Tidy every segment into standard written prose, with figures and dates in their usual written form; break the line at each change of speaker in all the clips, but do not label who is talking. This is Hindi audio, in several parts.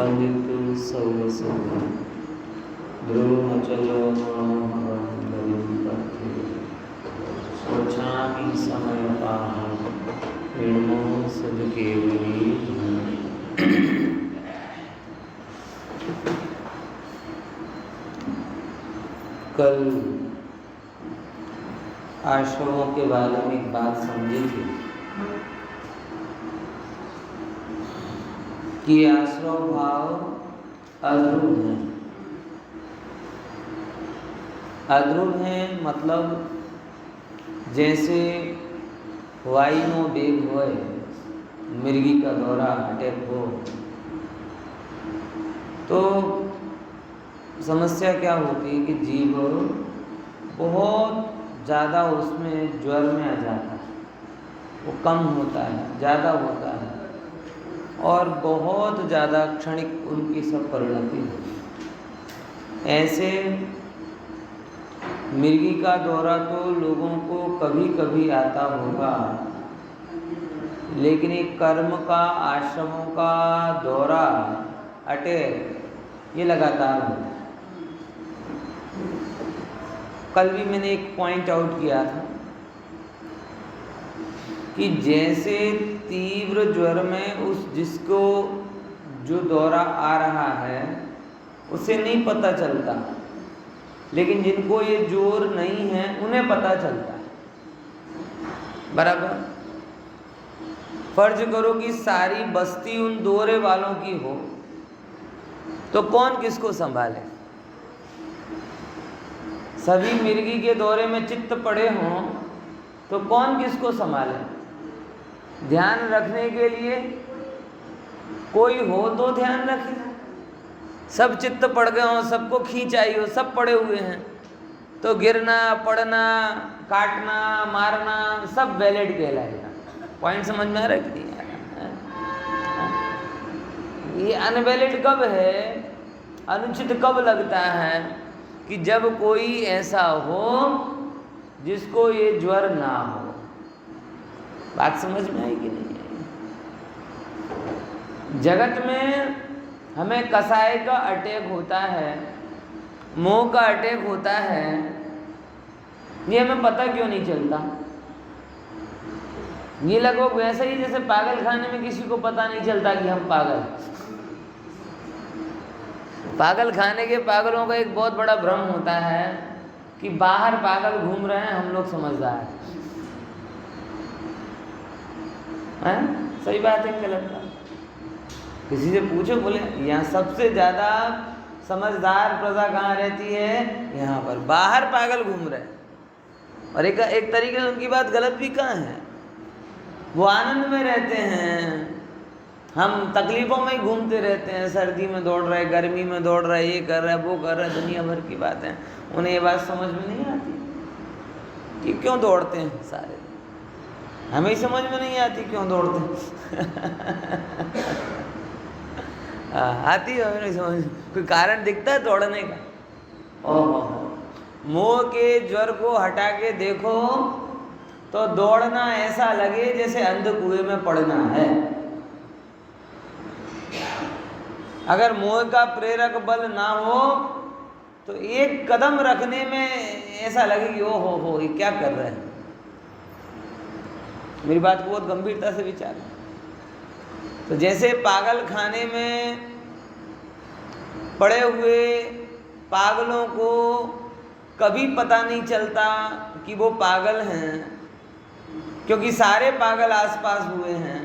वन्दितु सौरसुतं ध्रुवमचलो स्वच्छामि समयपाहं निर्मोह सद्केवली। कल आश्रमों के बारे में एक बात समझी थी कि आश्रम भाव अध्रुव है। अध्रुव है मतलब जैसे वायु नो बेग होए, मिर्गी का दौरा अटैक हो तो समस्या क्या होती है कि जीव बहुत ज़्यादा उसमें ज्वर में आ जाता है, वो कम होता है, ज़्यादा होता है और बहुत ज़्यादा क्षणिक उनकी सब परिणति होती है। ऐसे मिर्गी का दौरा तो लोगों को कभी कभी आता होगा, लेकिन एक कर्म का, आश्रमों का दौरा, अटैक ये लगातार होता है। कल भी मैंने एक पॉइंट आउट किया था कि जैसे तीव्र ज्वर में उस जिसको जो दौरा आ रहा है उसे नहीं पता चलता, लेकिन जिनको ये जोर नहीं है उन्हें पता चलता है। बराबर। फर्ज करो कि सारी बस्ती उन दौरे वालों की हो तो कौन किसको संभाले? सभी मिर्गी के दौरे में चित्त पड़े हों तो कौन किसको संभाले? ध्यान रखने के लिए कोई हो तो ध्यान रखे। सब चित्त पड़ गए हों, सबको खींच आई हो, सब पड़े हुए हैं तो गिरना, पड़ना, काटना, मारना सब वैलिड कहलाएगा। पॉइंट समझ में आ रहा है कि नहीं आ रहा? ये अनवैलिड कब है, अनुचित कब लगता है कि जब कोई ऐसा हो जिसको ये ज्वर ना हो। बात समझ में आई कि नहीं आई? जगत में हमें कसाय का अटैक होता है, मोह का अटैक होता है, ये हमें पता क्यों नहीं चलता? ये लगभग वैसे ही जैसे पागल खाने में किसी को पता नहीं चलता कि हम पागल। पागल खाने के पागलों का एक बहुत बड़ा भ्रम होता है कि बाहर पागल घूम रहे हैं, हम लोग समझदार हैं। सही बात है, गलत बात? किसी से पूछो, बोले यहाँ सबसे ज़्यादा समझदार प्रजा कहाँ रहती है? यहाँ पर। बाहर पागल घूम रहे हैं और एक तरीके से उनकी बात गलत भी कहाँ है, वो आनंद में रहते हैं। हम तकलीफ़ों में ही घूमते रहते हैं, सर्दी में दौड़ रहे, गर्मी में दौड़ रहे, ये कर रहे, वो कर रहे, दुनिया भर की बातें। उन्हें ये बात समझ में नहीं आती कि क्यों दौड़ते हैं सारे। हमें ही समझ में नहीं आती क्यों दौड़ते हैं। आती है, हमें नहीं समझ। कोई कारण दिखता है दौड़ने का? ओहो, मोह के ज्वर को हटा के देखो तो दौड़ना ऐसा लगे जैसे अंध कुएं में पड़ना है। अगर मोह का प्रेरक बल ना हो तो एक कदम रखने में ऐसा लगे कि ओ हो ये क्या कर रहे हैं। मेरी बात को बहुत गंभीरता से विचार। तो जैसे पागल खाने में पड़े हुए पागलों को कभी पता नहीं चलता कि वो पागल हैं, क्योंकि सारे पागल आसपास हुए हैं।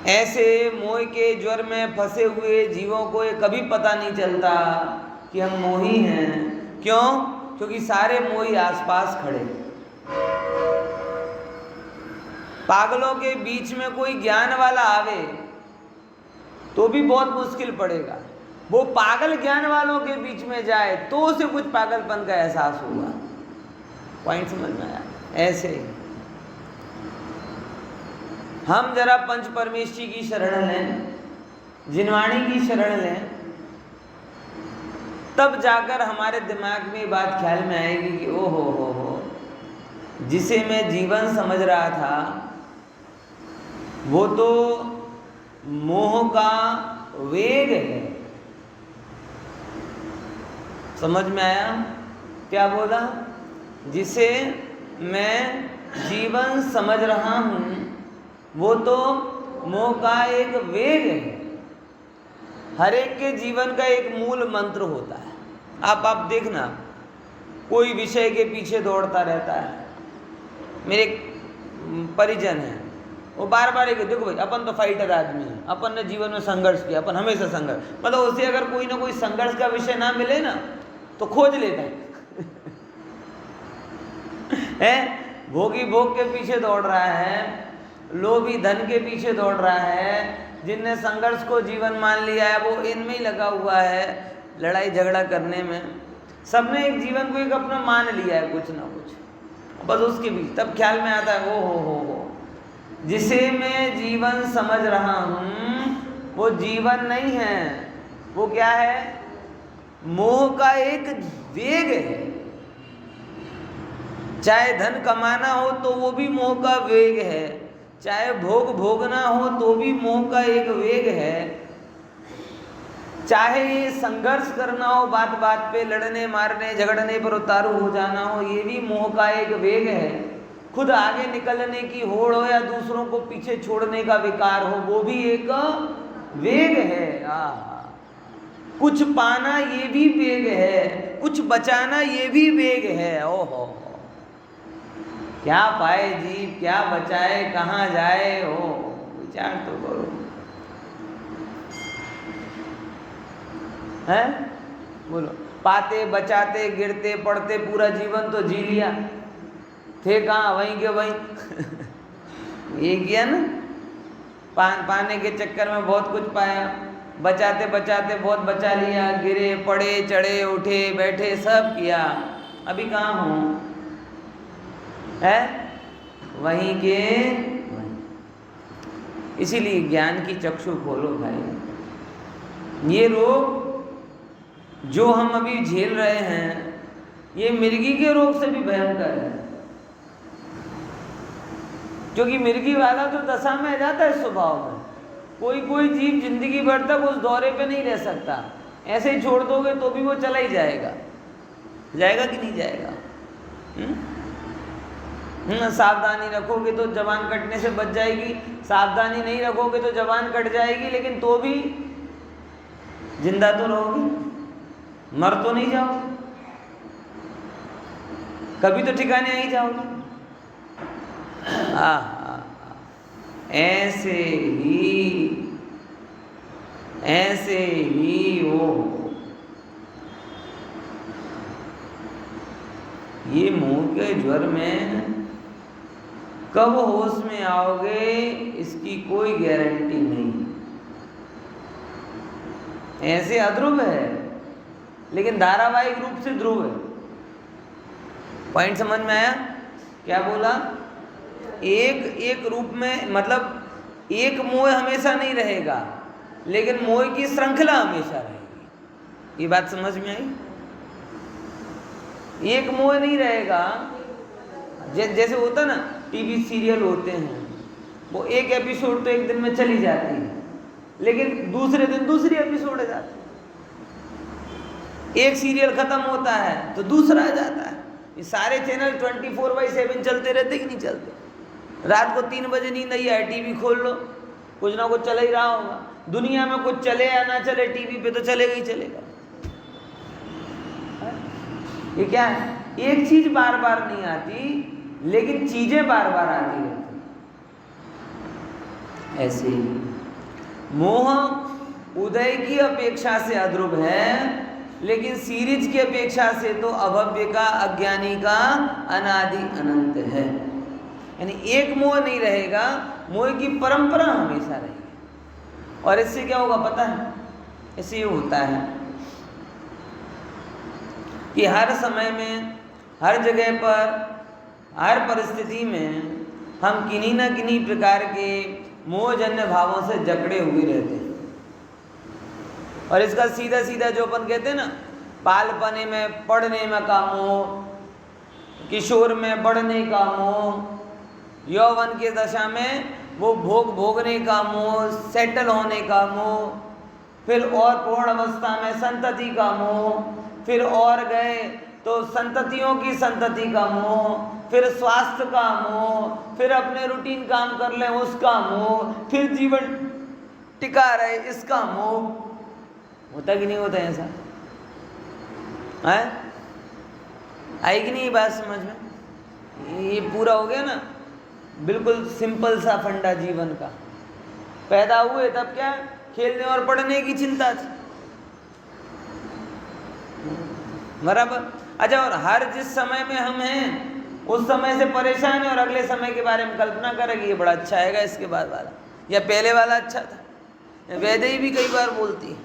ऐसे मोह के ज्वर में फंसे हुए जीवों को ये कभी पता नहीं चलता कि हम मोही हैं। क्यों? क्योंकि सारे मोही आसपास खड़े। पागलों के बीच में कोई ज्ञान वाला आवे तो भी बहुत मुश्किल पड़ेगा। वो पागल ज्ञान वालों के बीच में जाए तो उसे कुछ पागलपन का एहसास होगा। पॉइंट समझ में आया? ऐसे हम जरा पंच परमेष्ठी की शरण लें, जिनवाणी की शरण लें, तब जाकर हमारे दिमाग में बात ख्याल में आएगी कि ओ हो जिसे मैं जीवन समझ रहा था वो तो मोह का वेग है। समझ में आया क्या बोला? जिसे मैं जीवन समझ रहा हूँ वो तो मोह का एक वेग है। हर एक के जीवन का एक मूल मंत्र होता है। आप देखना, कोई विषय के पीछे दौड़ता रहता है। मेरे परिजन हैं, वो बार बार एक, देखो भाई अपन तो फाइटर आदमी है, अपन ने जीवन में संघर्ष किया, अपन हमेशा संघर्ष, मतलब उसे अगर कोई ना कोई संघर्ष का विषय ना मिले ना तो खोज लेता है। भोगी भोग के पीछे दौड़ रहा है, लोभी धन के पीछे दौड़ रहा है, जिनने संघर्ष को जीवन मान लिया है वो इनमें ही लगा हुआ है, लड़ाई झगड़ा करने में। सबने एक जीवन को एक अपना मान लिया है कुछ ना कुछ, बस उसके बीच तब ख्याल में आता है ओ हो, जिसे मैं जीवन समझ रहा हूँ वो जीवन नहीं है, वो क्या है? मोह का एक वेग है। चाहे धन कमाना हो तो वो भी मोह का वेग है, चाहे भोग भोगना हो तो भी मोह का एक वेग है, चाहे ये संघर्ष करना हो, बात बात पे लड़ने मारने झगड़ने पर उतारू हो जाना हो, ये भी मोह का एक वेग है। खुद आगे निकलने की होड़ हो या दूसरों को पीछे छोड़ने का विकार हो, वो भी एक वेग है। कुछ पाना ये भी वेग है, कुछ बचाना ये भी वेग है। ओहो, क्या पाए जीव, क्या बचाए, कहाँ जाए, हो विचार तो करो। हैं बोलो, पाते बचाते गिरते पड़ते पूरा जीवन तो जी लिया, थे कहाँ? वहीं के वहीं। ये किया ना, पाने के चक्कर में बहुत कुछ पाया, बचाते बचाते बहुत बचा लिया, गिरे पड़े चढ़े उठे बैठे सब किया, अभी कहाँ हूँ? है वहीं के वहीं। इसीलिए ज्ञान की चक्षु खोलो भाई। ये रोग जो हम अभी झेल रहे हैं ये मिर्गी के रोग से भी भयंकर है, क्योंकि मिर्गी वाला तो दशा में आ जाता है स्वभाव में। कोई जीव जिंदगी भर तक उस दौरे पे नहीं रह सकता, ऐसे ही छोड़ दोगे तो भी वो चला ही जाएगा। जाएगा कि नहीं जाएगा? सावधानी रखोगे तो जबान कटने से बच जाएगी, सावधानी नहीं रखोगे तो जबान कट जाएगी, लेकिन तो भी जिंदा तो रहोगे, मर तो नहीं जाओगे, कभी तो ठिकाने आ ही जाओगे। ऐसे ही हो। ये मोह के ज्वर में कब होश में आओगे इसकी कोई गारंटी नहीं। ऐसे अध्रुव है लेकिन धारावाहिक रूप से ध्रुव है। पॉइंट समझ में आया? क्या बोला? एक रूप में, मतलब एक मोह हमेशा नहीं रहेगा, लेकिन मोह की श्रृंखला हमेशा रहेगी। ये बात समझ में आई? एक मोह नहीं रहेगा। जैसे होता ना, टीवी सीरियल होते हैं, वो एक एपिसोड तो एक दिन में चली जाती है, लेकिन दूसरे दिन दूसरी एपिसोड आ जाती है। एक सीरियल खत्म होता है तो दूसरा आ जाता है। ये सारे चैनल 24/7 चलते रहते कि नहीं चलते? रात को 3 बजे नींद नहीं आए, टीवी खोल लो, कुछ ना कुछ चल ही रहा होगा। दुनिया में कुछ चले या ना चले, टीवी पे तो चलेगा ही चलेगा। ये क्या है? एक चीज बार बार नहीं आती, लेकिन चीजें बार बार आती रहती। ऐसे ही मोह उदय की अपेक्षा से अध्रुव है, लेकिन सीरीज की अपेक्षा से तो अभव्य का, अज्ञानी का अनादि अनंत है। यानी एक मोह नहीं रहेगा, मोह की परंपरा हमेशा रहेगी। और इससे क्या होगा पता है? इससे ये होता है कि हर समय में, हर जगह पर, हर परिस्थिति में हम किन्हीं न किन्हीं प्रकार के मोहजन्य भावों से जकड़े हुए रहते हैं। और इसका सीधा सीधा जो अपन कहते हैं ना, बालपने में पढ़ने में का मोह, किशोर में बढ़ने का मोह, यौवन की दशा में वो भोग भोगने का मोह, सेटल होने का मोह, फिर और पूर्ण अवस्था में संतति का मोह, फिर और गए तो संततियों की संतति का मोह, फिर स्वास्थ्य का मोह, फिर अपने रूटीन काम कर लें उसका मोह, फिर जीवन टिका रहे इसका मोह। होता कि नहीं होता ऐसा? है आई कि नहीं बात समझ में? ये पूरा हो गया ना, बिल्कुल सिंपल सा फंडा जीवन का। पैदा हुए तब क्या, खेलने और पढ़ने की चिंता थी, बराबर। अच्छा, और हर जिस समय में हम हैं उस समय से परेशान है और अगले समय के बारे में कल्पना करेंगे ये बड़ा अच्छा आएगा, इसके बाद वाला या पहले वाला अच्छा था। वैदेही भी कई बार बोलती है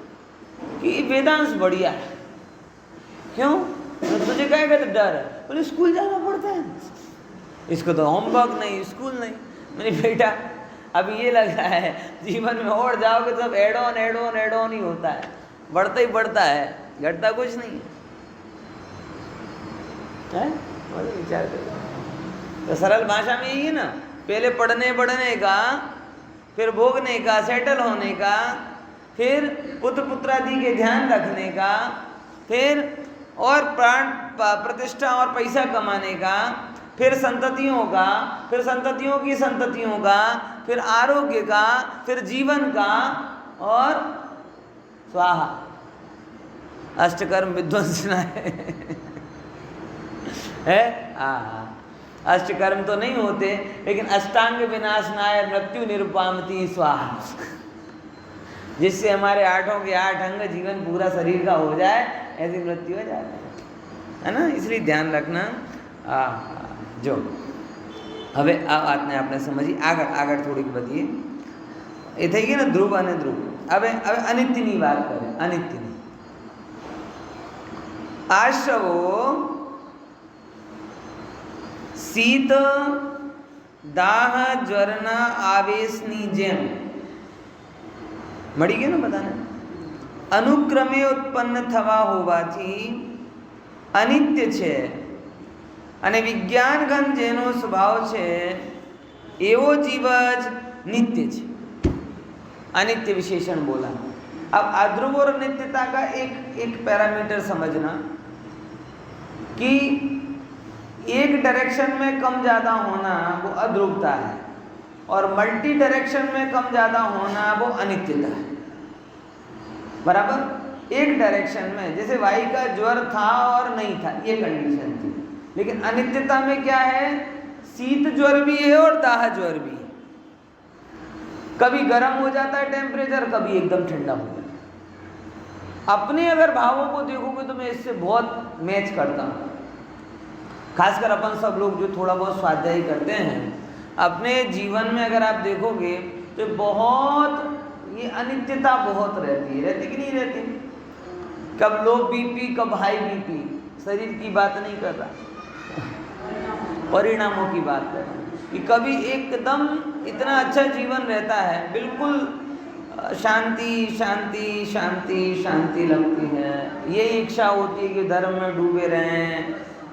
कि वेदांश बढ़िया है। क्यों? तो तुझे कहेगा तो डर है, बोले स्कूल जाना पड़ता है, इसको तो होमवर्क नहीं, स्कूल नहीं। मेरी बेटा अब ये लग रहा है जीवन में और जाओगे तो सब add on add on add on ही होता है, बढ़ता ही बढ़ता है, घटता कुछ नहीं है। विचार करो तो सरल भाषा में यही है ना, पहले पढ़ने बढ़ने का, फिर भोगने का, सेटल होने का, फिर पुत्र पुत्रादि के ध्यान रखने का, फिर और प्राण प्रतिष्ठा और पैसा कमाने का, फिर संततियों का, फिर संततियों की संततियों का, फिर आरोग्य का, फिर जीवन का, और स्वाहा अष्टकर्म विध्वंसना है। अष्टकर्म तो नहीं होते, लेकिन अष्टांग विनाशनाय मृत्यु निरुपामति स्वाहा, जिससे हमारे आठों के आठ अंग जीवन पूरा शरीर का हो जाए, ऐसी मृत्यु हो जाती है ना। इसलिए ध्यान रखना। जो હવે આ વાતને આપણે સમજી આગળ થોડીક વધીએ। એ થઈ ગઈ ને ધ્રુવ અને ધ્રુવ। હવે અનિત્યની વાત કરીએ। અનિત્યની આશ્રવો શીત દાહ જ્વરના આવેશની જેમ મળી ગયું ને બધાને, અનુક્રમે ઉત્પન્ન થવા હોવાથી અનિત્ય છે, અને વિજ્ઞાનગન જેનો સ્વભાવ છે એવો જીવ જ नित्य છે। अनित्य विशेषण बोला। अब अध्रुव और नित्यता का एक पैरामीटर समझना कि एक डायरेक्शन में कम ज़्यादा होना वो अध्रुवता है, और मल्टी डायरेक्शन में कम ज़्यादा होना वो अनित्यता है, बराबर। एक डायरेक्शन में जैसे वायु का ज्वर था और नहीं था, ये कंडीशन थी, लेकिन अनित्यता में क्या है, शीत ज्वर भी है और दाह ज्वर भी है। कभी गर्म हो जाता है टेम्परेचर, कभी एकदम ठंडा हो जाता है। अपने अगर भावों को देखोगे तो मैं इससे बहुत मैच करता हूँ, खासकर अपन सब लोग जो थोड़ा बहुत स्वाध्याय करते हैं, अपने जीवन में अगर आप देखोगे तो बहुत ये अनित्यता बहुत रहती है। रहती कि नहीं रहती? कब लो बीपी, कब हाई बीपी, शरीर की बात नहीं कर रहा, परिणामों की बात कर रहा हूँ। कि कभी एकदम इतना अच्छा जीवन रहता है, बिल्कुल शांति शांति शांति शांति लगती है, ये इच्छा होती है कि धर्म में डूबे रहें,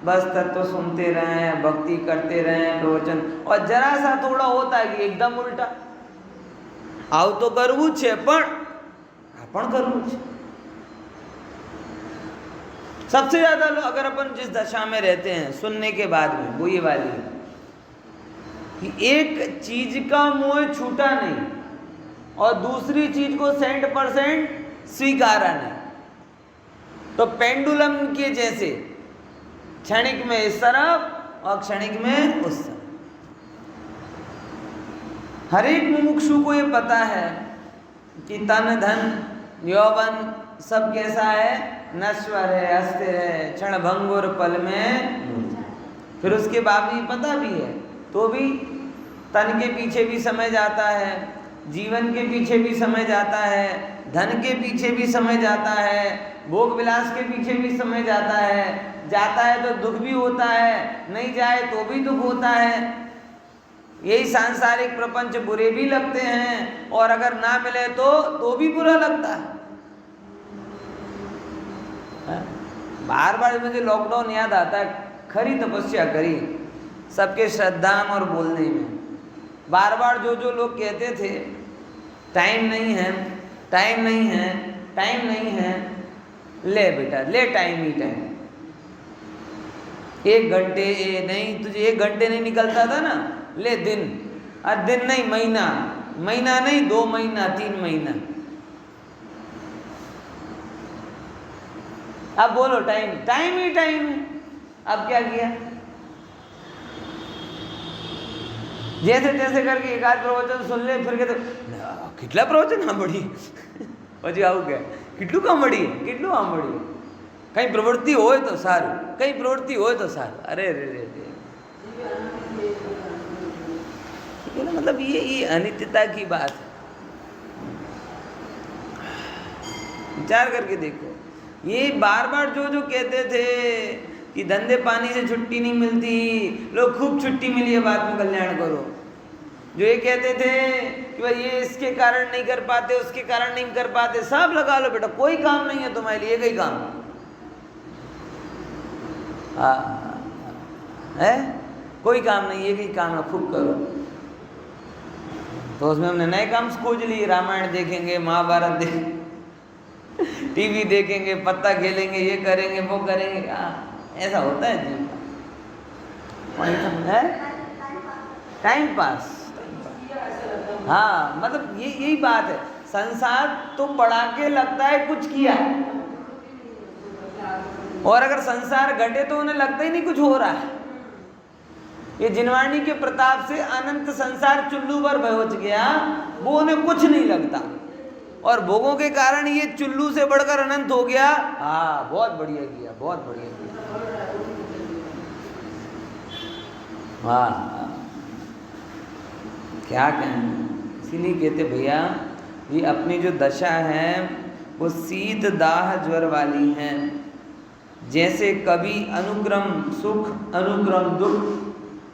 बस तत्व सुनते रहें, भक्ति करते रहें, प्रवचन, और जरा सा थोड़ा होता है कि एकदम उल्टा, आव तो करवू छे पण करवू छे। सबसे ज्यादा लोग अगर अपन जिस दशा में रहते हैं सुनने के बाद में, वो ये वाली है कि एक चीज का मोह छूटा नहीं और दूसरी चीज को 100% स्वीकारा नहीं। तो पेंडुलम के जैसे क्षणिक में इस तरफ और क्षणिक में उस तरफ। हर एक मुमुक्षु को ये पता है कि तन धन यौवन सब कैसा है, नश्वर है, अस्थिर है, क्षण भंगुर पल में। फिर उसके बाद भी पता भी है तो भी तन के पीछे भी समय जाता है, जीवन के पीछे भी समय जाता है, धन के पीछे भी समय जाता है, भोग विलास के पीछे भी समय जाता है तो दुख भी होता है, नहीं जाए तो भी दुख होता है। यही सांसारिक प्रपंच बुरे भी लगते हैं, और अगर ना मिले तो भी बुरा लगता है। बार बार मुझे लॉकडाउन याद आता है, खरी तपस्या करी सबके श्रद्धा और बोलने में। बार बार जो जो लोग कहते थे टाइम नहीं है, टाइम नहीं है, टाइम नहीं है, ले बेटा ले टाइम ही टाइम। 1 घंटे नहीं, तुझे 1 घंटे नहीं निकलता था ना, ले दिन, और दिन नहीं महीना, महीना नहीं 2 महीना 3 महीना। अब बोलो टाइम, टाइम ही टाइम है। अब क्या किया, जैसे तैसे करके एक आध प्रवचन सुन ले, फिर कहते कितला प्रवचन સાંભળી પછી આવું કે કેટલું સાંભળીએ, કેટલું સાંભળીએ, કંઈ પ્રવૃત્તિ હોય તો સારું, કંઈ પ્રવૃત્તિ હોય તો સારું। અરે રે रे रे, मतलब ये अनित्यता की बात है। विचार करके देखो, ये बार बार जो जो कहते थे कि धंधे पानी से छुट्टी नहीं मिलती, लोग खूब छुट्टी मिली है बाद में कल्याण करो, जो ये कहते थे कि भाई ये इसके कारण नहीं कर पाते, उसके कारण नहीं कर पाते, सब लगा लो बेटा, कोई काम नहीं है तुम्हारे लिए, एक ही काम है, कोई काम नहीं, एक ही काम है, खूब करो। तो उसमें हमने नए काम खोज लिए, रामायण देखेंगे, महाभारत देखेंगे, टीवी देखेंगे, पत्ता खेलेंगे, ये करेंगे वो करेंगे। ऐसा होता है जी, है टाइम पास। हाँ, मतलब यही बात है, संसार तो पढ़ा के लगता है कुछ किया, और अगर संसार घटे तो उन्हें लगता ही नहीं कुछ हो रहा है। ये जिनवाणी के प्रताप से अनंत संसार चुल्लू पर पहुंच गया, वो उन्हें कुछ नहीं लगता, और भोगों के कारण ये चुल्लू से बढ़कर अनंत हो गया। हाँ, बहुत बढ़िया किया, बहुत बढ़िया किया। हाँ, क्या कहें, इसीलिए कहते भैया ये अपनी जो दशा है वो शीत दाह ज्वर वाली है। जैसे कभी अनुक्रम सुख, अनुक्रम दुख,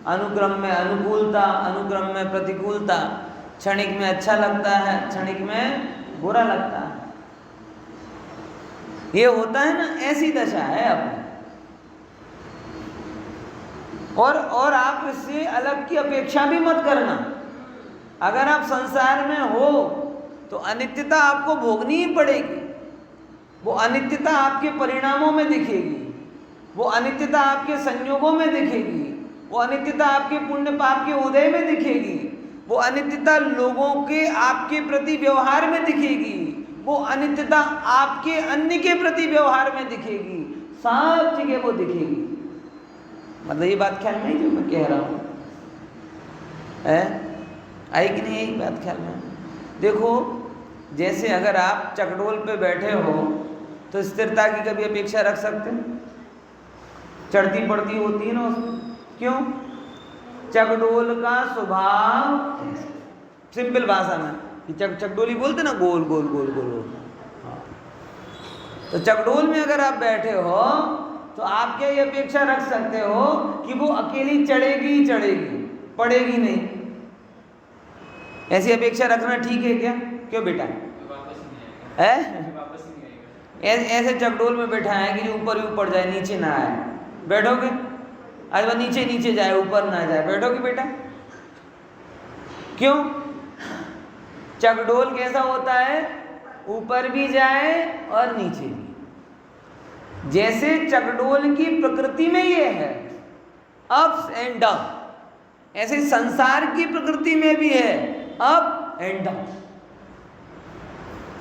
अनुक्रम में अनुकूलता, अनुक्रम में प्रतिकूलता, क्षणिक में अच्छा लगता है, क्षणिक में बुरा लगता है, ये होता है ना, ऐसी दशा है अपनी। और आप इससे अलग की अपेक्षा भी मत करना। अगर आप संसार में हो तो अनित्यता आपको भोगनी ही पड़ेगी। वो अनित्यता आपके परिणामों में दिखेगी, वो अनित्यता आपके संयोगों में दिखेगी, वो अनित्यता आपके पुण्य पाप के उदय में दिखेगी, वो अनित्यता लोगों के आपके प्रति व्यवहार में दिखेगी, वो अनित्यता आपके अन्य के प्रति व्यवहार में दिखेगी, सब जगह वो दिखेगी। मतलब ये बात ख्याल में जो मैं कह रहा हूँ है, आई कि नहीं यही बात ख्याल में? देखो, जैसे अगर आप चकडोल पे बैठे हो तो स्थिरता की कभी अपेक्षा रख सकते हैं? चढ़ती पड़ती होती है ना उसमें, क्यों? चकडोल का स्वभाव, सिंपल भाषा में कि चकडोली बोलते ना, गोल गोल गोल गोल गोल। हाँ, तो चकडोल में अगर आप बैठे हो तो आप क्या ये अपेक्षा रख सकते हो कि वो अकेली चढ़ेगी ही चढ़ेगी, पड़ेगी नहीं? ऐसी अपेक्षा रखना ठीक है क्या? क्यों बेटा? है ऐसे चकडोल में बैठा है कि जो ऊपर ही ऊपर जाए, नीचे ना आए, बैठोगे? आज वो नीचे नीचे जाए, ऊपर ना जाए, बैठोगे बेटा? क्यों? चकडोल कैसा होता है? ऊपर भी जाए और नीचे भी। जैसे चकडोल की प्रकृति में ये है अप्स एंड डाउन, ऐसे संसार की प्रकृति में भी है अप एंड डाउन।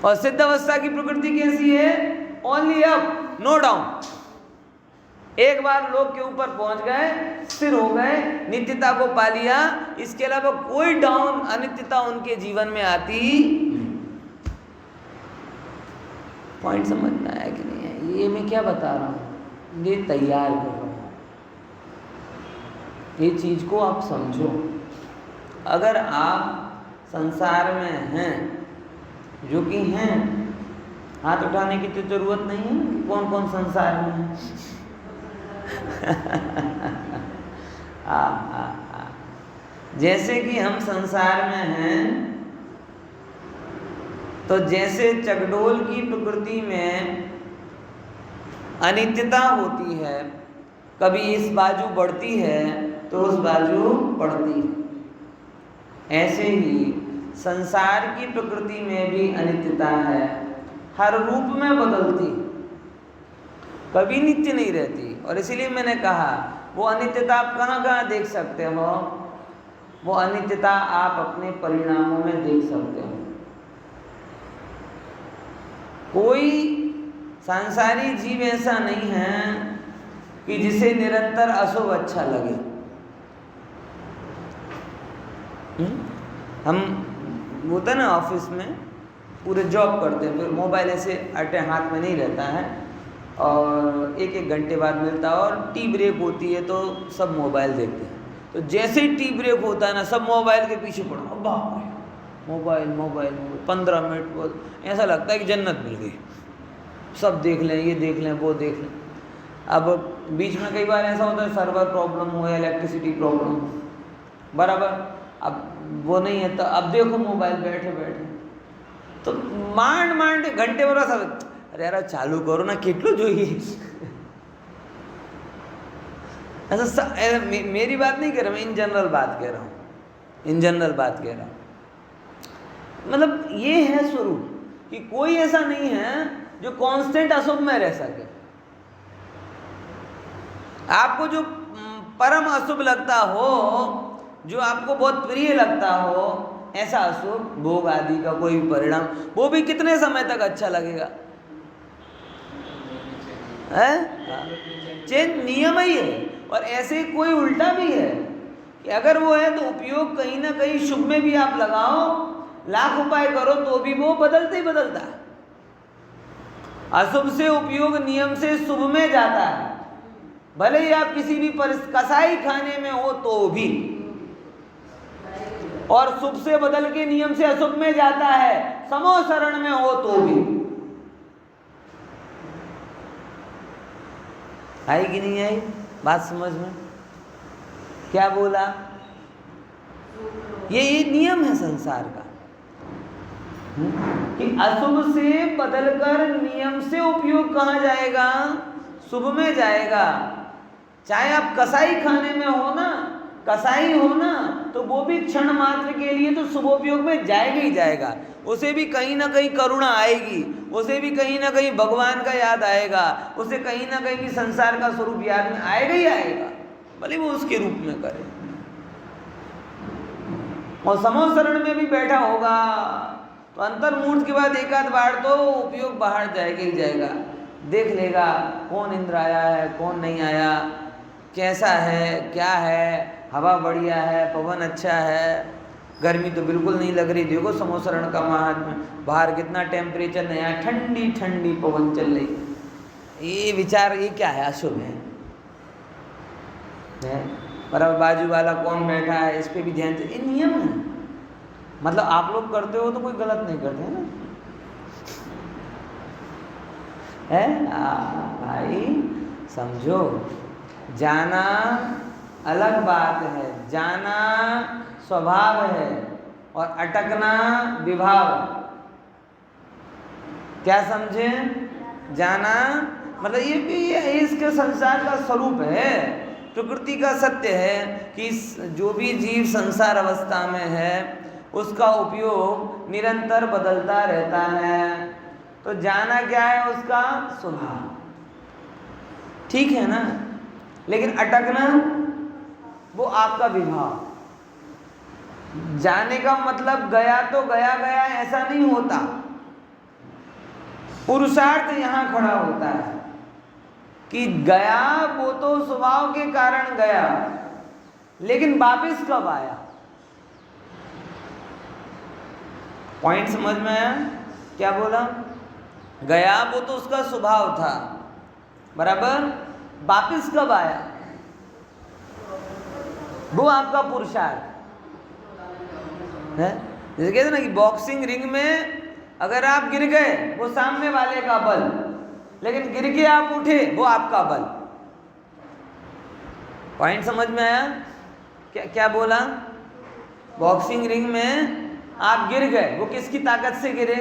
और सिद्ध अवस्था की प्रकृति कैसी है? Only up, no down. एक बार लोग के ऊपर पहुंच गए, स्थिर हो गए, नित्यता को पा लिया, इसके अलावा कोई डाउन अनित्यता उनके जीवन में आती। पॉइंट समझ में आया कि नहीं है? ये मैं क्या बता रहा हूँ, ये तैयार कर रहा हूँ, ये चीज को आप समझो। अगर आप संसार में हैं, जो कि हैं, हाथ उठाने की तो जरूरत नहीं है कि कौन कौन संसार में है। जैसे कि हम संसार में हैं, तो जैसे चकडोल की प्रकृति में अनित्यता होती है, कभी इस बाजू बढ़ती है तो उस बाजू बढ़ती है। ऐसे ही संसार की प्रकृति में भी अनित्यता है, हर रूप में बदलती, कभी नित्य नहीं रहती। और इसीलिए मैंने कहा वो अनित्यता आप कहाँ कहाँ देख सकते हो? वो अनित्यता आप अपने परिणामों में देख सकते हो। कोई सांसारिक जीव ऐसा नहीं है कि जिसे निरंतर अशुभ अच्छा लगे। हम होता ना ऑफिस में पूरे जॉब करते हैं, फिर मोबाइल ऐसे अटे हाथ में नहीं रहता है और एक एक घंटे बाद मिलता है, और टी ब्रेक होती है तो सब मोबाइल देखते हैं। तो जैसे ही टी ब्रेक होता है ना, सब मोबाइल के पीछे पड़ा, बाप रे मोबाइल मोबाइल मोबाइल, 15 मिनट बहुत ऐसा लगता है कि जन्नत मिल गई, सब देख लें, ये देख लें, वो देख लें। अब बीच में कई बार ऐसा होता है सर्वर प्रॉब्लम हो या इलेक्ट्रिसिटी प्रॉब्लम हो, बराबर, अब वो नहीं है तो अब देखो मोबाइल बैठे बैठे, तो માંડ માંડ घंटे भर सब, अरे यार चालू करो ना, કેટલું જોઈએ। ऐसा मेरी बात नहीं कर रहा, मैं इन जनरल बात कह रहा हूँ, इन जनरल बात कह रहा हूँ। मतलब ये है स्वरूप कि कोई ऐसा नहीं है जो कांस्टेंट अशुभ में रह सके। आपको जो परम अशुभ लगता हो, जो आपको बहुत प्रिय लगता हो, ऐसा अशुभ भोग आदि का कोई भी परिणाम, वो भी कितने समय तक अच्छा लगेगा? है चेंज नियम ही है। और ऐसे कोई उल्टा भी है कि अगर वो है तो उपयोग कहीं ना कहीं शुभ में भी आप लगाओ, लाख उपाय करो तो भी वो बदलते ही बदलता है। अशुभ से उपयोग नियम से शुभ में जाता है, भले ही आप किसी भी कसाई खाने में हो तो भी, और शुभ से बदल के नियम से अशुभ में जाता है, समो शरण में हो तो भी। आई कि नहीं आई बात समझ में? क्या बोला? ये नियम है संसार का कि अशुभ से बदलकर नियम से उपयोग कहाँ जाएगा? शुभ में जाएगा। चाहे आप कसाई खाने में हो ना, कसाई हो ना, तो वो भी क्षण मात्र के लिए तो शुभ उपयोग में जाएगा ही जाएगा। उसे भी कहीं ना कहीं करुणा आएगी, उसे भी कहीं ना कहीं भगवान का याद आएगा, उसे कहीं ना कहीं भी संसार का स्वरूप याद में आएगा ही आएगा, भले वो उसके रूप में करे। और समोसरण में भी बैठा होगा तो अंतर्मूर्त के बाद एक आध बार तो उपयोग बाहर जाएगा ही जाएगा। देख लेगा कौन इंद्र आया है, कौन नहीं आया, कैसा है, क्या है, हवा बढ़िया है, पवन अच्छा है, गर्मी तो बिल्कुल नहीं लग रही। देखो समोसरण का महात्म्य, बाहर कितना टेम्परेचर नया, ठंडी ठंडी पवन चल रही। ये विचार, ये क्या है? अशुभ है। पर अब बाजू वाला कौन बैठा है, इस पे भी ध्यान से। ये नियम है, मतलब आप लोग करते हो तो कोई गलत नहीं करते है ना, है भाई समझो। जाना अलग बात है, जाना स्वभाव है और अटकना विभाव। क्या समझे? जाना मतलब ये भी इसके संसार का स्वरूप है, प्रकृति का सत्य है कि जो भी जीव संसार अवस्था में है उसका उपयोग निरंतर बदलता रहता है। तो जाना क्या है? उसका स्वभाव, ठीक है ना। लेकिन अटकना वो आपका विभाव। जाने का मतलब गया तो गया गया ऐसा नहीं होता, पुरुषार्थ यहां खड़ा होता है कि गया वो तो स्वभाव के कारण गया, लेकिन वापिस कब आया? पॉइंट समझ में आया? क्या बोला? गया वो तो उसका स्वभाव था, बराबर, वापिस कब आया? वो आपका पुरुषार्थ है। जैसे कहते ना कि बॉक्सिंग रिंग में अगर आप गिर गए वो सामने वाले का बल, लेकिन गिर के आप उठे वो आपका बल। पॉइंट समझ में आया? क्या क्या बोला? बॉक्सिंग रिंग में आप गिर गए, वो किसकी ताकत से गिरे?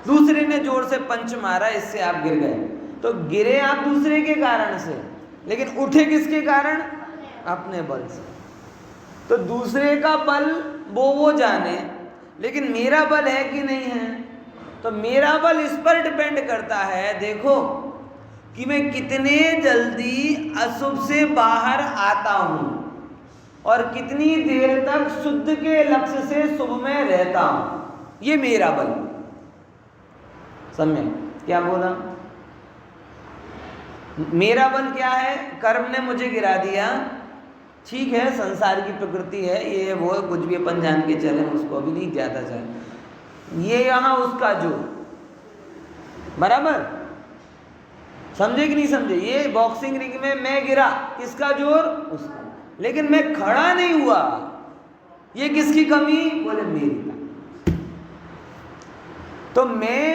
दूसरे ने जोर से पंच मारा, इससे आप गिर गए। तो गिरे आप दूसरे के कारण से, लेकिन उठे किसके कारण? अपने बल से। तो दूसरे का बल वो जाने, लेकिन मेरा बल है कि नहीं है। तो मेरा बल इस पर डिपेंड करता है, देखो, कि मैं कितने जल्दी अशुभ से बाहर आता हूं और कितनी देर तक शुद्ध के लक्ष्य से शुभ में रहता हूं। ये मेरा बल। समझे क्या बोला? मेरा बल क्या है? कर्म ने मुझे गिरा दिया, ठीक है, संसार की प्रकृति है, ये वो कुछ भी अपन जान के चले, उसको अभी नहीं ज्यादा चाहे। ये यहाँ उसका जोर, बराबर समझे कि नहीं समझे? ये बॉक्सिंग रिंग में मैं गिरा, किसका जोर? उसका। लेकिन मैं खड़ा नहीं हुआ, ये किसकी कमी? बोले मेरी। तो मैं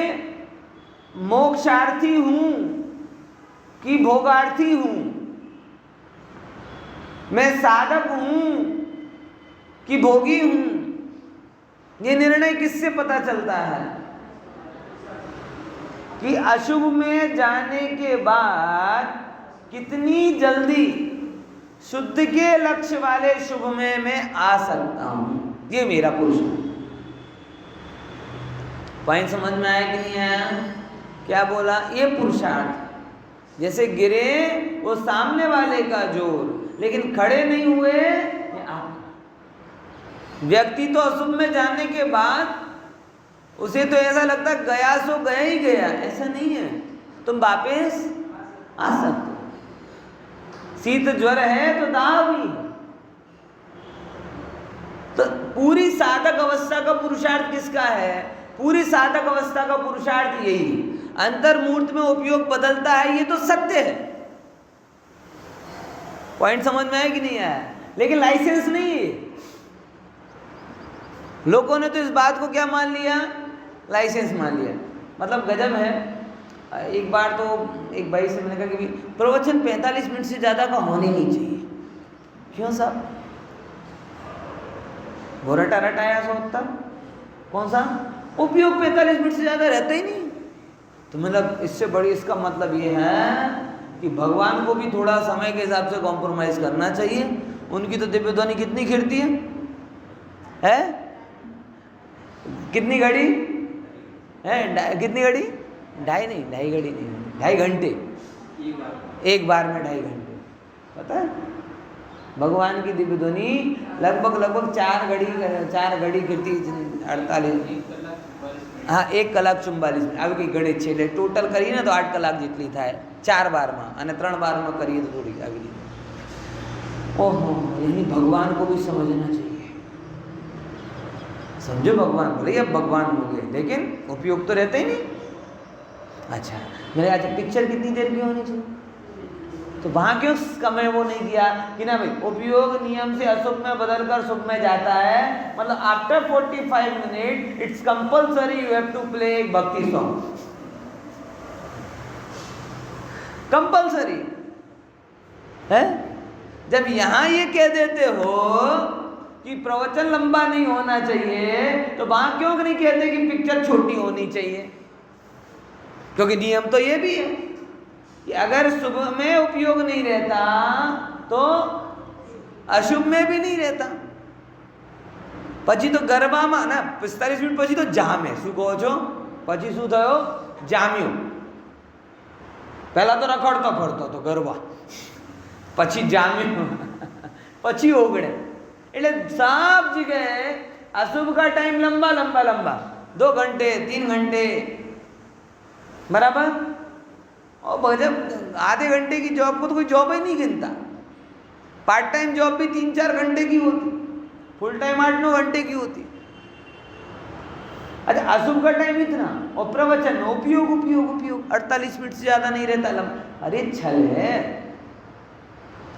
मोक्षार्थी हूं कि भोगार्थी हूं? मैं साधक हूं कि भोगी हूं? ये निर्णय किससे पता चलता है? कि अशुभ में जाने के बाद कितनी जल्दी शुद्ध के लक्ष्य वाले शुभ में मैं आ सकता हूं। ये मेरा पुरुषार्थ। पॉइंट समझ में आया कि नहीं आया? क्या बोला? ये पुरुषार्थ। जैसे गिरे वो सामने वाले का जोर, लेकिन खड़े नहीं हुए ये आप। व्यक्ति तो अशुभ में जाने के बाद उसे तो ऐसा लगता है गया सो गया ही गया, ऐसा नहीं है, तुम वापस आ सकते हो। शीत ज्वर है तो दाव भी। तो पूरी साधक अवस्था का पुरुषार्थ किसका है? पूरी साधक अवस्था का पुरुषार्थ यही। अंतर्मूर्त में उपयोग बदलता है, ये तो सत्य है। पॉइंट समझ में आया कि नहीं आया? लेकिन लाइसेंस नहीं है। लोगों ने तो इस बात को क्या मान लिया? लाइसेंस मान लिया। मतलब गजब है। एक बार तो एक भाई से मैंने कहा कि प्रवचन 45 मिनट से ज़्यादा का होने नहीं चाहिए। क्यों साहब? वो रटा रटाया सो होता कौन सा उपयोग 45 मिनट से ज़्यादा रहता ही नहीं। तो मतलब इससे बड़ी इसका मतलब ये है कि भगवान को भी थोड़ा समय के हिसाब से कॉम्प्रोमाइज़ करना चाहिए। उनकी तो दिव्य ध्वनि कितनी खिड़ती है? कितनी घड़ी है? कितनी घड़ी? 2.5 नहीं, 2.5 घड़ी नहीं, 2.5 घंटे। एक बार में 2.5 घंटे। पता है भगवान की दिव्य ध्वनि लगभग 4 घड़ी खिड़ती 48। हाँ 1 कलाक 44 मिनिट। આવી કઈ ગણિત છે એટલે ટોટલ કરીને તો 8 કલાક જેટલી થાય 4 બારમાં, અને 3 બારમાં કરીએ તો થોડી આવી રીતે। ઓહો, यानी भगवान को भी समझना चाहिए। समझो भगवान, बोले अब भगवान हो गए, लेकिन उपयोग तो रहते ही नहीं। अच्छा मेरे आज पिक्चर कितनी देर की होनी चाहिए? तो वहां क्यों समय वो नहीं दिया कि ना भाई उपयोग नियम से अशुभ में बदलकर शुभ में जाता है। मतलब after 45 minute it's compulsory you have to play एक भक्ति सॉन्ग, कंपल्सरी है। जब यहां ये कह देते हो कि प्रवचन लंबा नहीं होना चाहिए, तो वहां क्यों नहीं कहते कि पिक्चर छोटी होनी चाहिए? क्योंकि नियम तो ये भी है कि अगर शुभ में उपयोग नहीं रहता तो अशुभ में भी नहीं रहता। પછી તો ગરબામાં ના 45 મિનિટ પછી તો જામે। શું કહો છો? પછી શું થયો? જામ્યો। પહેલા તો રખડતો ફરતો તો ગરબા, પછી જામ્યો, પછી ઓગળે। એટલે सब जगह अशुभ का टाइम लंबा 2 घंटे 3 घंटे, बराबर। और जब आधे घंटे की जॉब को तो कोई जॉब ही नहीं गिनता। पार्ट टाइम जॉब भी 3-4 घंटे की होती, फुल टाइम 8-9 घंटे की होती। अच्छा अशुभ का टाइम इतना, और प्रवचन में उपयोग 48 मिनट से ज़्यादा नहीं रहता। अरे छल है।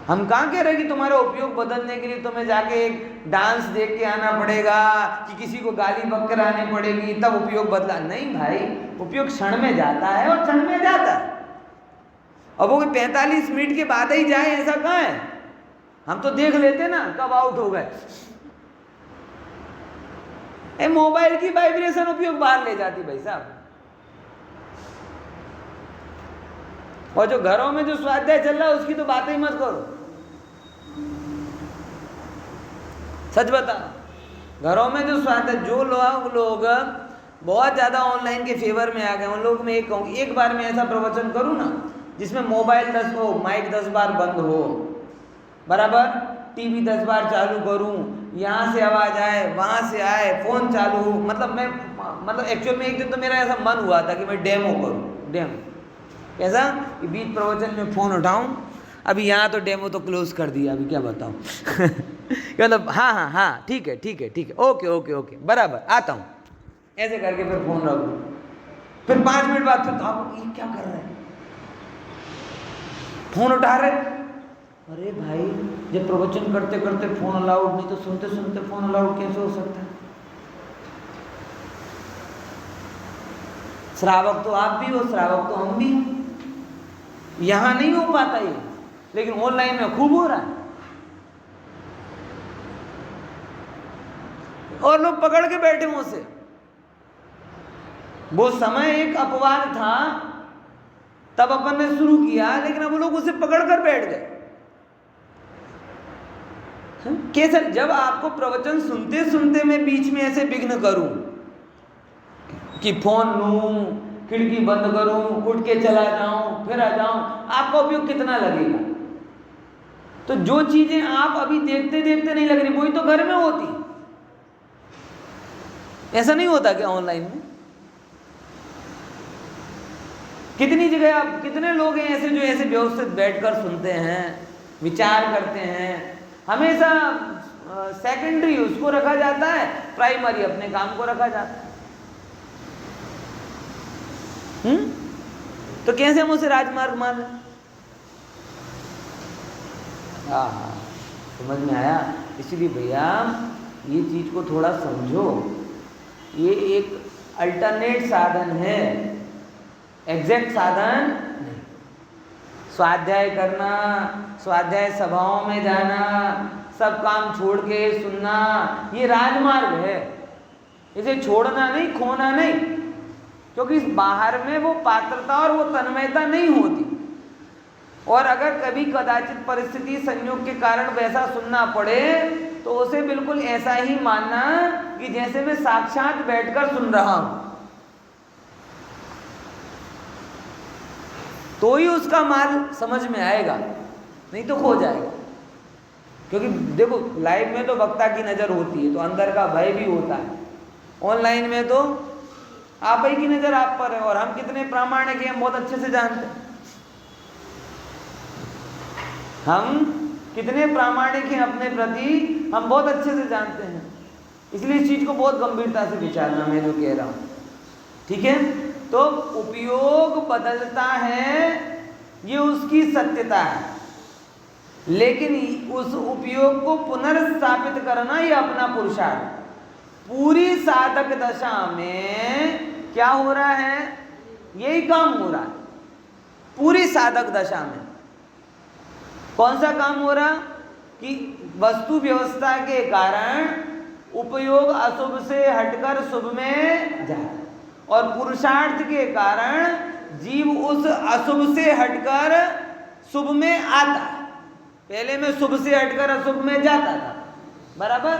हम कहाँ कह रहे कि तुम्हारा उपयोग बदलने के लिए तुम्हें जाके एक डांस देख के आना पड़ेगा कि किसी को गाली बककर आनी पड़ेगी तब उपयोग बदला। नहीं भाई, उपयोग क्षण में जाता है और क्षण में जाता है। अब वो 45 मिनट के बाद ही जाए ऐसा कहाँ है? हम तो देख लेते ना कब आउट हो गए। मोबाइल की वाइब्रेशन उपयोग बाहर ले जाती भाई साहब। और जो घरों में जो स्वाध्याय चल रहा है उसकी तो बात ही मत करो। सच बता, घरों में जो स्वाद है, जो लोग बहुत ज़्यादा ऑनलाइन के फेवर में आ गए, उन लोग में एक कहूँ, एक बार मैं ऐसा प्रवचन करूँ ना जिसमें मोबाइल 10 हो, माइक 10 बार बंद हो, बराबर, टीवी 10 बार चालू करूँ, यहाँ से आवाज़ आए, वहाँ से आए, फ़ोन चालू हो, मतलब एक्चुअल में एक दिन तो मेरा ऐसा मन हुआ था कि मैं डेमो करूँ, डेमो कैसा कि बीच प्रवचन में फ़ोन उठाऊँ। अभी यहाँ तो डेमो तो क्लोज कर दिया, अभी क्या बताऊँ मतलब हाँ ठीक है ओके बराबर आता हूँ, ऐसे करके फिर फ़ोन रख दूँ। फिर 5 मिनट बाद फिर आप ये क्या कर रहे हैं, फ़ोन उठा रहे, अरे भाई जब प्रवचन करते करते फ़ोन अलाउड नहीं तो सुनते सुनते फ़ोन अलाउड कैसे हो सकता है? श्रावक तो आप भी हो, श्रावक तो हम भी हैं। यहाँ नहीं हो पाता ये, लेकिन ऑनलाइन में खूब हो रहा है। और लोग पकड़ के बैठे मुँह से। वो समय एक अपवाद था, तब अपन ने शुरू किया, लेकिन अब लोग उसे पकड़ कर बैठ गए। कैसे? जब आपको प्रवचन सुनते सुनते मैं बीच में ऐसे विघ्न करूं कि फोन लूं, खिड़की बंद करूं, उठ के चला जाऊं, फिर आ जाऊं, आपका उपयोग कितना लगेगा? तो जो चीजें आप अभी देखते देखते नहीं लग रही, वही तो घर में होती। ऐसा नहीं होता क्या ऑनलाइन में? कितनी जगह आप, कितने लोग हैं ऐसे जो ऐसे व्यवस्थित बैठकर सुनते हैं, विचार करते हैं। हमेशा सेकेंडरी उसको रखा जाता है, प्राइमरी अपने काम को रखा जाता है। तो कैसे हम उसे राजमार्ग मान लें? हाँ, समझ में आया। इसलिए भैया ये चीज को थोड़ा समझो, ये एक अल्टरनेट साधन है, एग्जैक्ट साधन नहीं। स्वाध्याय करना, स्वाध्याय सभाओं में जाना, सब काम छोड़ के सुनना, ये राजमार्ग है। इसे छोड़ना नहीं, खोना नहीं, क्योंकि बाहर में वो पात्रता और वो तन्मयता नहीं होती। और अगर कभी कदाचित परिस्थिति संयोग के कारण वैसा सुनना पड़े तो उसे बिल्कुल ऐसा ही मानना कि जैसे मैं साक्षात बैठकर सुन रहा हूं, तो ही उसका माल समझ में आएगा, नहीं तो खो जाएगा। क्योंकि देखो लाइव में तो वक्ता की नज़र होती है तो अंदर का भय भी होता है, ऑनलाइन में तो आप ही की नज़र आप पर है। और हम कितने प्रामाणिक हैं हम बहुत अच्छे से जानते हैं, हम कितने प्रामाणिक हैं अपने प्रति हम बहुत अच्छे से जानते हैं। इसलिए इस चीज़ को बहुत गंभीरता से विचारना, मैं जो कह रहा हूँ, ठीक है। तो उपयोग बदलता है, ये उसकी सत्यता है, लेकिन उस उपयोग को पुनर्स्थापित करना ये अपना पुरुषार्थ। पूरी साधक दशा में क्या हो रहा है? यही काम हो रहा है पूरी साधक दशा में। कौन सा काम हो रहा? कि वस्तु व्यवस्था के कारण उपयोग अशुभ से हटकर शुभ में जाए, और पुरुषार्थ के कारण जीव उस अशुभ से हटकर शुभ में आता है। पहले में शुभ से हटकर अशुभ में जाता था, बराबर,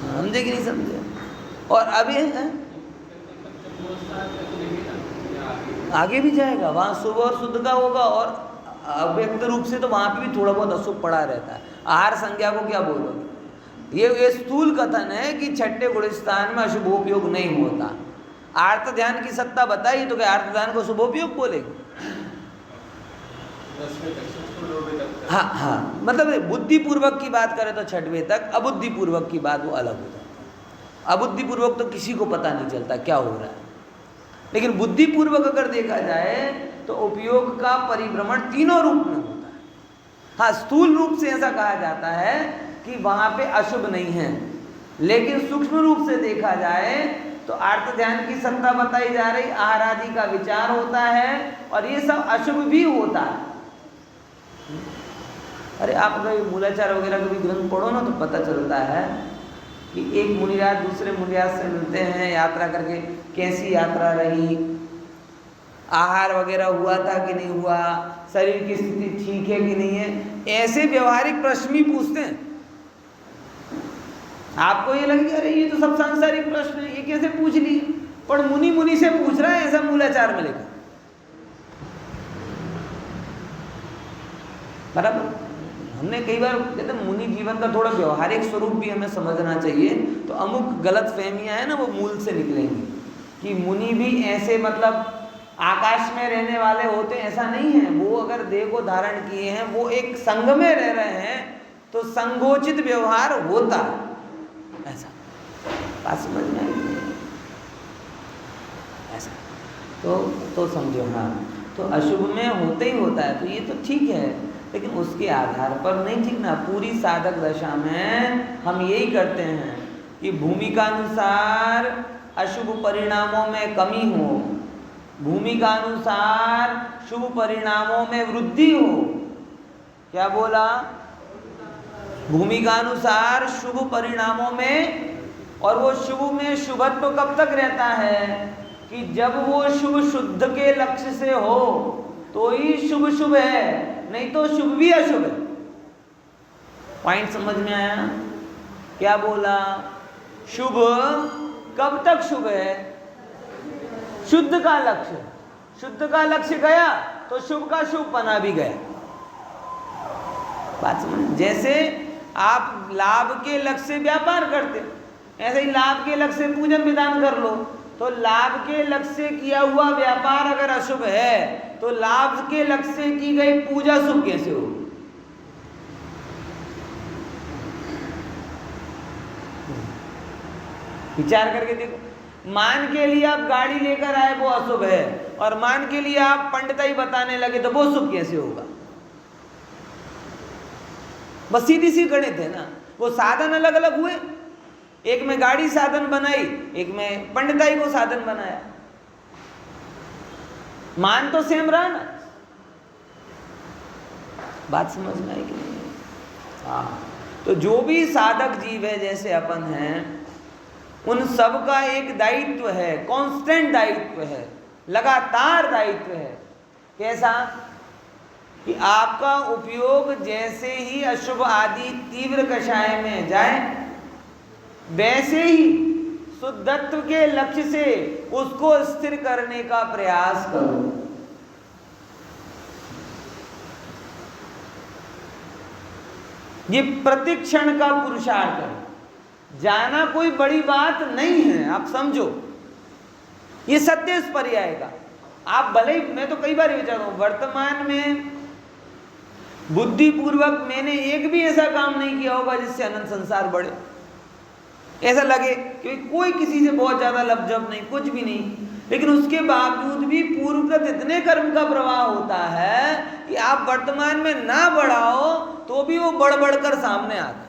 समझे कि नहीं समझे? और अभी आगे भी जाएगा, वहाँ शुभ और शुद्ध का होगा, और अव्यक्त रूप से तो वहाँ पे भी थोड़ा बहुत अशुभ पड़ा रहता है। आहार संज्ञा को क्या बोलोगे? ये स्थूल कथन है कि छठे गुणस्थान में अशुभोपयोग नहीं होता। आर्त ध्यान की सत्ता बताइए तो क्या आर्त ध्यान को शुभोपयोग बोलेंगे? हाँ, मतलब बुद्धिपूर्वक की बात करें तो छठवें तक, अबुद्धिपूर्वक की बात वो अलग हो जाती है। अबुद्धिपूर्वक तो किसी को पता नहीं चलता क्या हो रहा है, लेकिन बुद्धिपूर्वक अगर देखा जाए तो उपयोग का परिभ्रमण तीनों रूप में होता है। हाँ, स्थूल रूप से ऐसा कहा जाता है कि वहाँ पे अशुभ नहीं है, लेकिन सूक्ष्म रूप से देखा जाए तो आर्त ध्यान की सत्ता बताई जा रही, आहार आदि का विचार होता है, और ये सब अशुभ भी होता है। अरे आप अगर मूलाचार वगैरह कभी ग्रंथ पढ़ो ना तो पता चलता है कि एक मुनिराज दूसरे मुनिराज से मिलते हैं यात्रा करके, कैसी यात्रा रही, आहार वगैरह हुआ था कि नहीं हुआ, शरीर की स्थिति ठीक है कि नहीं है, ऐसे व्यवहारिक प्रश्न भी पूछते हैं। आपको ये लगे अरे ये तो सब सांसारिक प्रश्न है, ये कैसे पूछ लिए, पर मुनि से पूछ रहा है ऐसा मूलाचार में लेकर। बराबर। हमने कई बार कहते मुनि जीवन का थोड़ा व्यवहारिक स्वरूप भी हमें समझना चाहिए, तो अमुक गलत फहमियाँ हैं ना वो मूल से निकलेंगी कि मुनि भी ऐसे मतलब आकाश में रहने वाले होते, ऐसा नहीं है। वो अगर देह को धारण किए हैं, वो एक संघ में रह रहे हैं, तो संगोचित व्यवहार होता है। ऐसा बात समझ में आई? ऐसा तो समझो। हाँ, तो अशुभ में होते ही होता है, तो ये तो ठीक है, लेकिन उसके आधार पर नहीं, ठीक ना। पूरी साधक दशा में हम यही करते हैं कि भूमिका अनुसार अशुभ परिणामों में कमी हो, भूमिका अनुसार शुभ परिणामों में वृद्धि हो। क्या बोला? भूमिका अनुसार शुभ परिणामों में, और वो शुभ में शुभत्व कब तक रहता है कि जब वो शुभ शुद्ध के लक्ष्य से हो तो ही शुभ शुभ है, नहीं तो शुभ भी अशुभ है। पॉइंट समझ में आया? क्या बोला? शुभ कब तक शुभ है? शुद्ध का लक्ष्य, शुद्ध का लक्ष्य गया तो शुभ का शुभ बना भी गया। बात समझ? जैसे आप लाभ के लक्ष्य से व्यापार करते, ऐसे ही लाभ के लक्ष्य से पूजन विधान कर लो, तो लाभ के लक्ष्य से किया हुआ व्यापार अगर अशुभ है, तो लाभ के लक्ष्य से की गई पूजा शुभ कैसे हो? विचार करके देखो। मान के लिए आप गाड़ी लेकर आए वो अशुभ है, और मान के लिए आप पंडिताई बताने लगे तो वो शुभ कैसे होगा? बस सीधी सी गणित है ना। वो साधन अलग अलग हुए, एक में गाड़ी साधन बनाई, एक में पंडिताई को साधन बनाया, मान तो सेम रहा ना। बात समझ में आई कि नहीं? हाँ, तो जो भी साधक जीव है जैसे अपन हैं, उन सब का एक दायित्व है, कांस्टेंट दायित्व है, लगातार दायित्व है। कैसा? कि आपका उपयोग जैसे ही अशुभ आदि तीव्र कषाय में जाए, वैसे ही शुद्धत्व के लक्ष्य से उसको स्थिर करने का प्रयास करो। ये प्रतिक्षण का पुरुषार्थ है। जाना कोई बड़ी बात नहीं है, आप समझो, ये सत्य पर्याय का। आप भले ही, मैं तो कई बार विचार हूं, वर्तमान में बुद्धिपूर्वक मैंने एक भी ऐसा काम नहीं किया होगा जिससे अनंत संसार बढ़े, ऐसा लगे कि कोई किसी से बहुत ज्यादा लपजप नहीं, कुछ भी नहीं, लेकिन उसके बावजूद भी पूर्वकृत इतने कर्म का प्रवाह होता है कि आप वर्तमान में ना बढ़ाओ तो भी वो बढ़ बढ़कर सामने आता।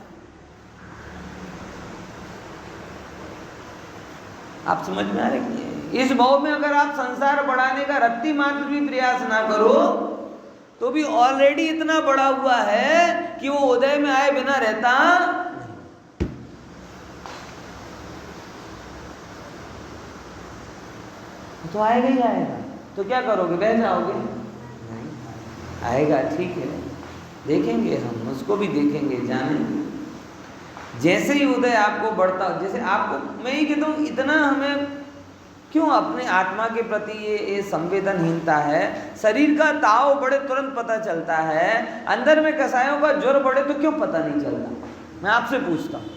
आप समझ में आ रहे हैं? इस भाव में अगर आप संसार बढ़ाने का रत्ती मात्र भी प्रयास ना करो तो भी ऑलरेडी इतना बढ़ा हुआ है कि वो उदय में आए बिना रहता तो आएगा ही आएगा। तो क्या करोगे? बह जाओगे? नहीं, आएगा, ठीक है, देखेंगे, हम उसको भी देखेंगे, जानेंगे। जैसे ही उदय आपको बढ़ता, जैसे आपको मैं ये कहता हूँ, इतना हमें क्यों अपने आत्मा के प्रति ये संवेदनहीनता है? शरीर का ताव बढ़े तुरंत पता चलता है, अंदर में कसायों का ज्वर बढ़े तो क्यों पता नहीं चलता? मैं आपसे पूछता हूँ,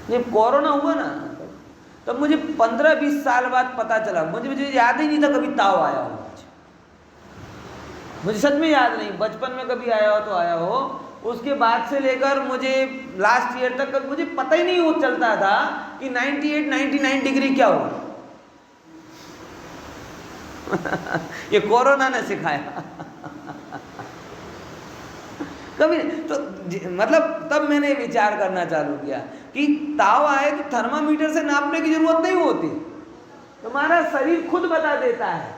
ये कोरोना हुआ ना, तब मुझे 15-20 साल बाद पता चला, मुझे याद ही नहीं था कभी ताव आया हो। मुझे सच में याद नहीं, बचपन में कभी आया हो तो आया हो, उसके बाद से लेकर मुझे लास्ट ईयर तक मुझे पता ही नहीं हो चलता था कि 98-99 डिग्री क्या हो। ये कोरोना ने सिखाया। कभी तो मतलब तब मैंने विचार करना चालू किया कि ताव आए तो थर्मामीटर से नापने की जरूरत नहीं होती, तुम्हारा शरीर खुद बता देता है।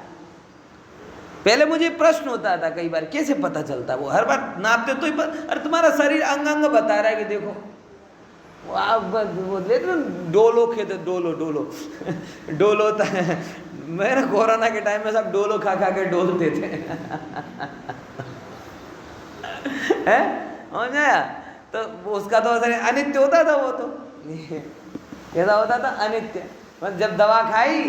पहले मुझे प्रश्न होता था कई बार, कैसे पता चलता? वो हर बार नापते तो ही अरे तुम्हारा शरीर अंग अंग बता रहा है कि देखो, वो लेते डोलो खेते, डोलो डोलो होता है। मेरे कोरोना के टाइम में सब डोलो खा के डोलते थे। है हो जाया, तो उसका तो असर अनित्य होता था, वो तो कैसा होता था, अनित्य। बस जब दवा खाई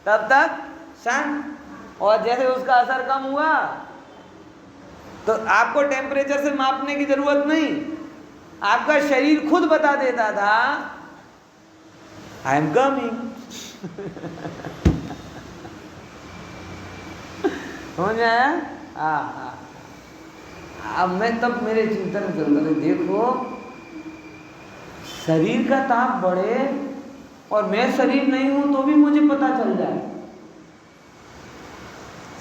तब तक शांत, और जैसे उसका असर कम हुआ तो आपको टेम्परेचर से मापने की जरूरत नहीं, आपका शरीर खुद बता देता था आई एम कमिंग। समझ में आया? हाँ। अब मैं तब मेरे चिंतन करता था, देखो शरीर का ताप बढ़े और मैं शरीर नहीं हूं तो भी मुझे पता चल जाए।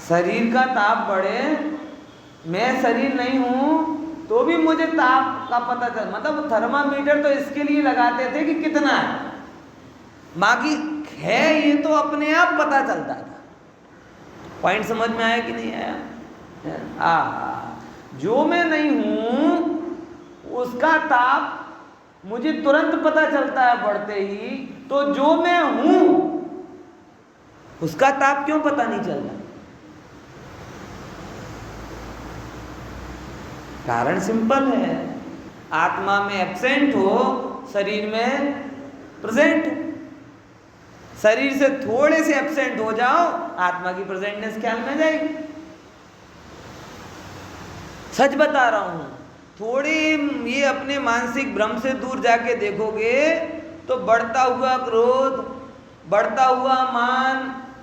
शरीर का ताप बढ़े, मैं शरीर नहीं हूं तो भी मुझे ताप का पता चल, मतलब थर्मामीटर तो इसके लिए लगाते थे कि कितना है, बाकी है ये तो अपने आप पता चलता था। पॉइंट समझ में आया कि नहीं आया? जो मैं नहीं हूं उसका ताप मुझे तुरंत पता चलता है बढ़ते ही, तो जो मैं हूं उसका ताप क्यों पता नहीं चल रहा? कारण सिंपल है, आत्मा में एब्सेंट हो, शरीर में प्रेजेंट हो। शरीर से थोड़े से एब्सेंट हो जाओ, आत्मा की प्रेजेंटनेस ख्याल में जाएगी। सच बता रहा हूं, थोड़े ये अपने मानसिक भ्रम से दूर जाके देखोगे तो बढ़ता हुआ क्रोध, बढ़ता हुआ मान,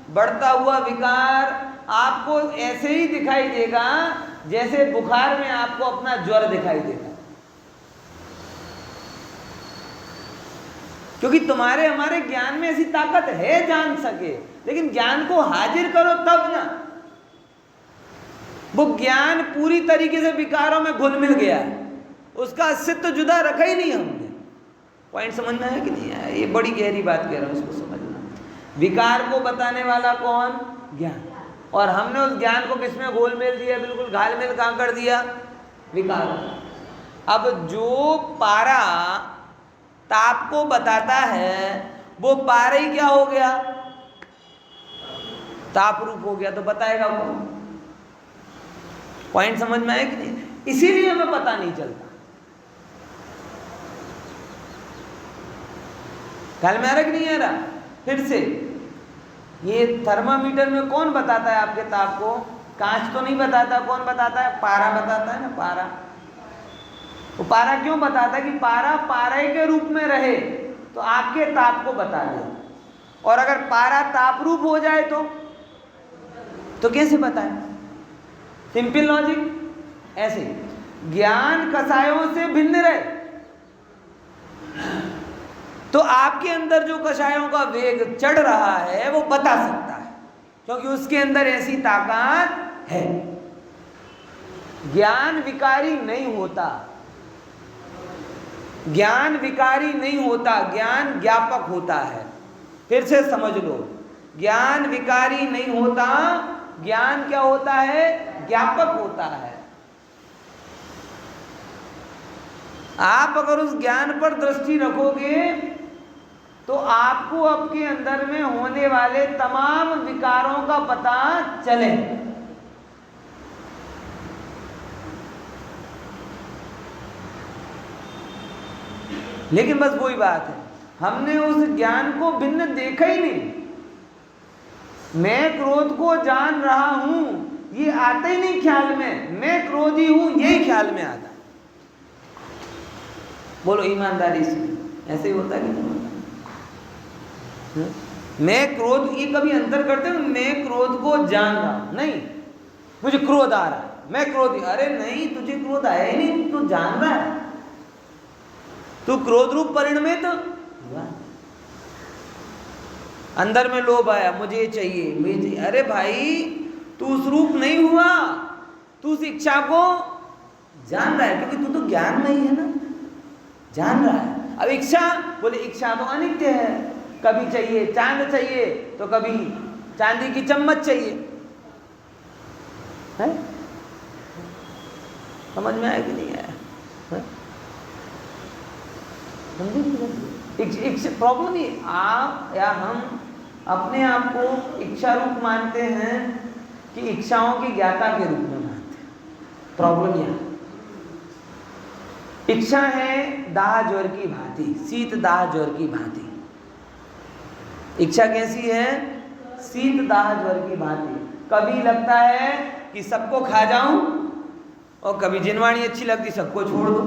बढ़ता हुआ विकार आपको ऐसे ही दिखाई देगा जैसे बुखार में आपको अपना ज्वर दिखाई देगा। क्योंकि तुम्हारे हमारे ज्ञान में ऐसी ताकत है जान सके, लेकिन ज्ञान को हाजिर करो तब ना। वो ज्ञान पूरी तरीके से विकारों में घुल मिल गया, उसका अस्तित्व जुदा रखा ही नहीं हमने। पॉइंट समझ में आया कि नहीं आया? ये बड़ी गहरी बात कह रहा हूं, इसको समझना। विकार को बताने वाला कौन? ज्ञान। और हमने उस ज्ञान को किसमें घोल मेल दिया? बिल्कुल घाल मेल कहां कर दिया? विकार। अब जो पारा ताप को बताता है वो पारा ही क्या हो गया? ताप रूप हो गया, तो बताएगा कौन? पॉइंट समझ में आया कि नहीं? इसीलिए हमें पता नहीं चलता। ख्याल में आ रहा कि नहीं आ रहा? फिर से, ये थर्मामीटर में कौन बताता है आपके ताप को? कांच तो नहीं बताता, कौन बताता है? पारा बताता है ना, पारा। वो पारा क्यों बताता है? कि पारा पारे के रूप में रहे तो आपके ताप को बता दे, और अगर पारा ताप रूप हो जाए तो कैसे बताए? Simple logic. ऐसे ज्ञान कषायों से भिन्न रहे तो आपके अंदर जो कषायों का वेग चढ़ रहा है वो बता सकता है, क्योंकि उसके अंदर ऐसी ताकत है। ज्ञान विकारी नहीं होता, ज्ञान विकारी नहीं होता, ज्ञान ज्ञापक होता है। फिर से समझ लो, ज्ञान विकारी नहीं होता, ज्ञान क्या होता है? ज्ञापक होता है। आप अगर उस ज्ञान पर दृष्टि रखोगे तो आपको आपके अंदर में होने वाले तमाम विकारों का पता चले। लेकिन बस वही बात है, हमने उस ज्ञान को भिन्न देखा ही नहीं। मैं क्रोध को जान रहा हूं ये आता ही नहीं ख्याल में, मैं क्रोधी हूं यही ख्याल में आता है। बोलो ईमानदारी से, ऐसे ही होता है कि नहीं होता? मैं क्रोध, ये कभी अंतर करते हो? मैं क्रोध को जान रहा हूं, नहीं मुझे क्रोध आ रहा है, मैं क्रोधी। अरे नहीं, तुझे क्रोध आया ही नहीं, तू जान रहा है, तू क्रोध रूप परिणमित हुआ। अंदर में लोभ आया, मुझे चाहिए, मुझे चाहिए। अरे भाई, तू उस रूप नहीं हुआ, तू उस इच्छा को जान रहा है, क्योंकि तू तो ज्ञान में ही है ना, जान रहा है। अब इच्छा, बोले इच्छा तो अनित्य है, कभी चाहिए चांद चाहिए तो कभी चांदी की चम्मच चाहिए, है? समझ में आया कि नहीं आया? प्रॉब्लम ये आप या हम अपने आप को इच्छा रूप मानते हैं कि इच्छाओं की ज्ञाता के रूप में मानते हैं। प्रॉब्लम यह इच्छा है दाह ज्वर की भांति, शीत दाह ज्वर की भांति। इच्छा कैसी है? शीत दाह ज्वर की भांति। कभी लगता है कि सबको खा जाऊं, और कभी जिनवाणी अच्छी लगती सबको छोड़ दो।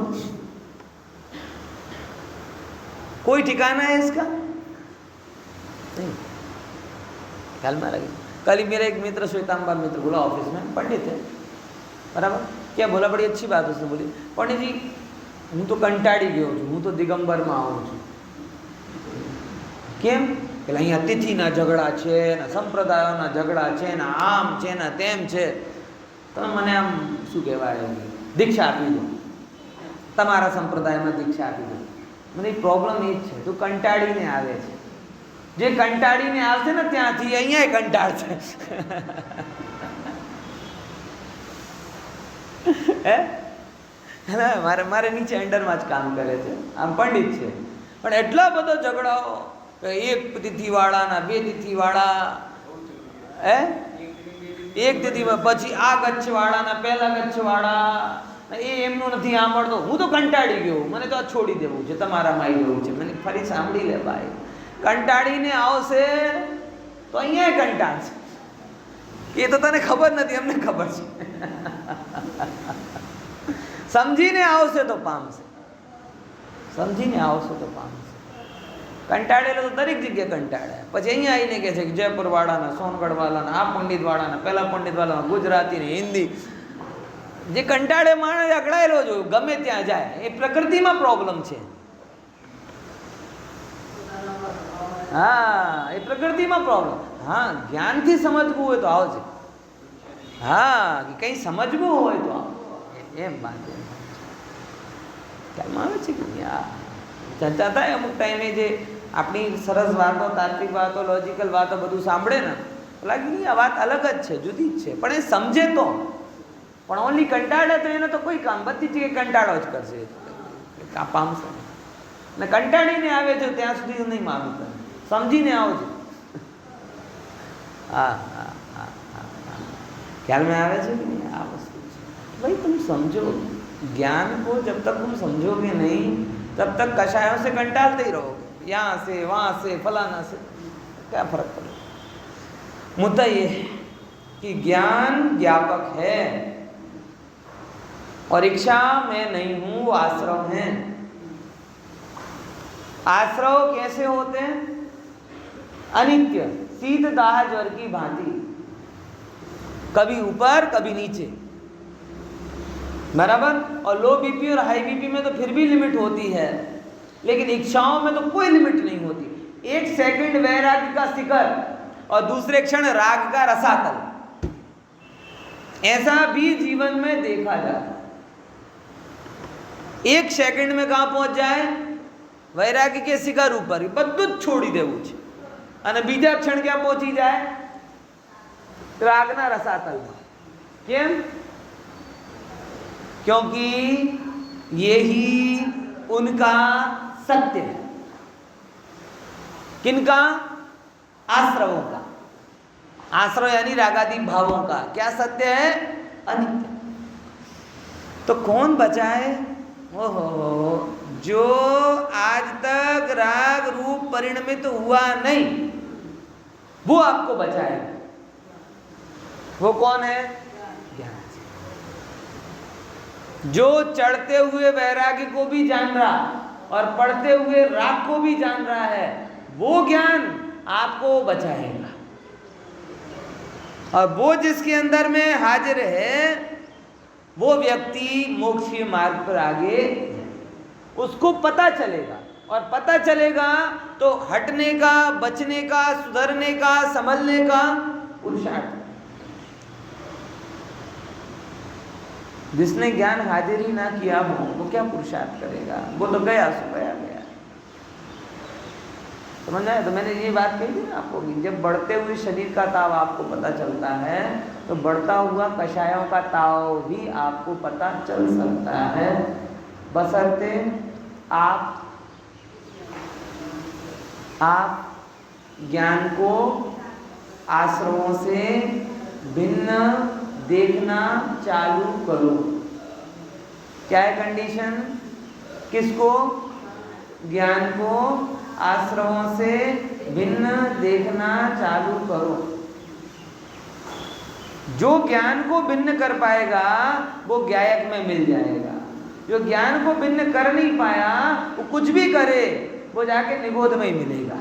कोई ठिकाना है इसका? नहीं। ख्याल में लगे। कल ही मेरा एक मित्र, श्वेतांबर मित्र बोला, ऑफिस में पंडित है, बराबर, क्या बोला, बड़ी अच्छी बात उसने बोली, पंडित जी हूँ तो कंटाड़ी गयो छूँ, हूँ तो दिगंबर में आऊँ छूँ। केम? કે અહીંયા તિથિના ઝઘડા છે ને સંપ્રદાયોના ઝઘડા છે ને આમ છે ને તેમ છે, તમે મને આમ શું કહેવાય દીક્ષા આપી દો, તમારા સંપ્રદાયમાં દીક્ષા આપી દો. મને પ્રોબ્લેમ એ જ છે, તું કંટાળીને આવે છે, જે કંટાળીને આવશે ને ત્યાંથી અહીંયા કંટાળશે. હે મારે મારે નીચે અંડરમાં જ કામ કરે છે, આમ પંડિત છે, પણ એટલા બધો ઝઘડાઓ, એક તિથિવાળાના બે તિથિવાળા, હે એક તિથિ પછી આ ગચ્છવાળાના પહેલા ગચ્છવાળા, એ એમનું નથી સાંભળતો, હું તો કંટાળી ગયો, મને તો આ છોડી દેવું છે, તમારામાં આવી ગયું છે, મને ફરી સાંભળી લે ભાઈ. કંટાળીને આવશે તો અહીંયા કંટાળશે, એ તો તને ખબર નથી, અમને ખબર છે. સમજીને આવશે તો પામશે, સમજીને આવશે તો પામશે. કંટાળેલો તો દરેક જગ્યાએ કંટાળે, પછી અહીંયા આવીને કહે છે કે જયપુર વાળાના, સોનગઢ વાળાના, આ પંડિત વાળાના, પેલા પંડિત વાળાના, ગુજરાતી ને હિન્દી. જે કંટાળે માણસ અકળાયેલો જ હોય, ગમે ત્યાં જાય, એ પ્રકૃતિમાં પ્રોબ્લેમ છે. હા, એ પ્રકૃતિમાં પ્રોબ્લેમ. હા, જ્ઞાનથી સમજવું હોય તો આવજે, હા, કંઈ સમજવું હોય તો આવો, એમ વાત. ખ્યાલમાં આવે છે કે ચર્ચા થાય અમુક ટાઈમે, જે આપણી સરસ વાતો, તાર્કિક વાતો, લોજિકલ વાતો બધું સાંભળે ને, લાગે નહીં આ વાત અલગ જ છે, જુદી જ છે, પણ એ સમજે તો. પણ ઓનલી કંટાળે તો એને તો કોઈ કામ, બધી જગ્યાએ કંટાળો જ કરશે, પામશે. ને કંટાળીને આવે છે ત્યાં સુધી નહીં માનું, કરે સમજીને આવજો. હા હા હા હા હા, ખ્યાલ में આવે છે કે નહીં આ વસ્તુ છે ભાઈ. तुम समझो, ज्ञान को जब तक तुम समझोगे नहीं तब तक कषायों से कंटालते ही रहोगे, यहाँ से वहाँ से फलाना से, क्या फर्क पड़ेगा. मुद्दा ये है कि ज्ञान ज्ञापक है और इच्छा मैं नहीं हूँ, वो आश्रव है. आश्रव कैसे होते हैं? अनित्य, शीत दाह ज्वर की भांति, कभी ऊपर कभी नीचे, बराबर. और लो बीपी और हाई बीपी में तो फिर भी लिमिट होती है, लेकिन इच्छाओं में तो कोई लिमिट नहीं होती. एक सेकंड वैराग्य का शिखर और दूसरे क्षण राग का रसातल, ऐसा भी जीवन में देखा जाता है. एक सेकंड में कहां पहुंच जाए? वैराग्य के शिखर ऊपर, બધું જ છોડી દેવું છે, અને બીજા ક્ષણ ક્યાં પહોંચી જાય? रागना रसातलમાં. કેમ? क्योंकि यही उनका सत्य है. किनका? आश्रवों का. आश्रव यानी रागादि भावों का क्या सत्य है? अनित्य. तो कौन बचाए? ओहो, जो आज तक राग रूप परिणमित हुआ नहीं, वो आपको बचाएगा. वो कौन है? ज्ञान. जो चढ़ते हुए वैराग्य को भी जान रहा और पढ़ते हुए राग को भी जान रहा है, वो ज्ञान आपको बचाएगा. और वो जिसके अंदर में हाजिर है, वो व्यक्ति मोक्ष के मार्ग पर आगे, उसको पता चलेगा. और पता चलेगा तो हटने का, बचने का, सुधरने का, संभलने का पुरुषार्थ. जिसने ज्ञान हाजिर ही ना किया हो, वो क्या पुरुषार्थ करेगा? वो तो गया सो गया गया. समझ आया? तो मैंने ये बात कही थी ना आपको कि जब बढ़ते हुए शरीर का ताव आपको पता चलता है, तो बढ़ता हुआ कषायों का ताव भी आपको पता चल सकता है, बशर्ते आप ज्ञान को आश्रमों से भिन्न देखना चालू करो. क्या है कंडीशन? किसको? ज्ञान को आश्रवों से भिन्न देखना चालू करो। जो ज्ञान को भिन्न कर पाएगा वो ज्ञायक में मिल जाएगा। जो ज्ञान को भिन्न कर नहीं पाया वो कुछ भी करे वो जाके निबोध में ही मिलेगा।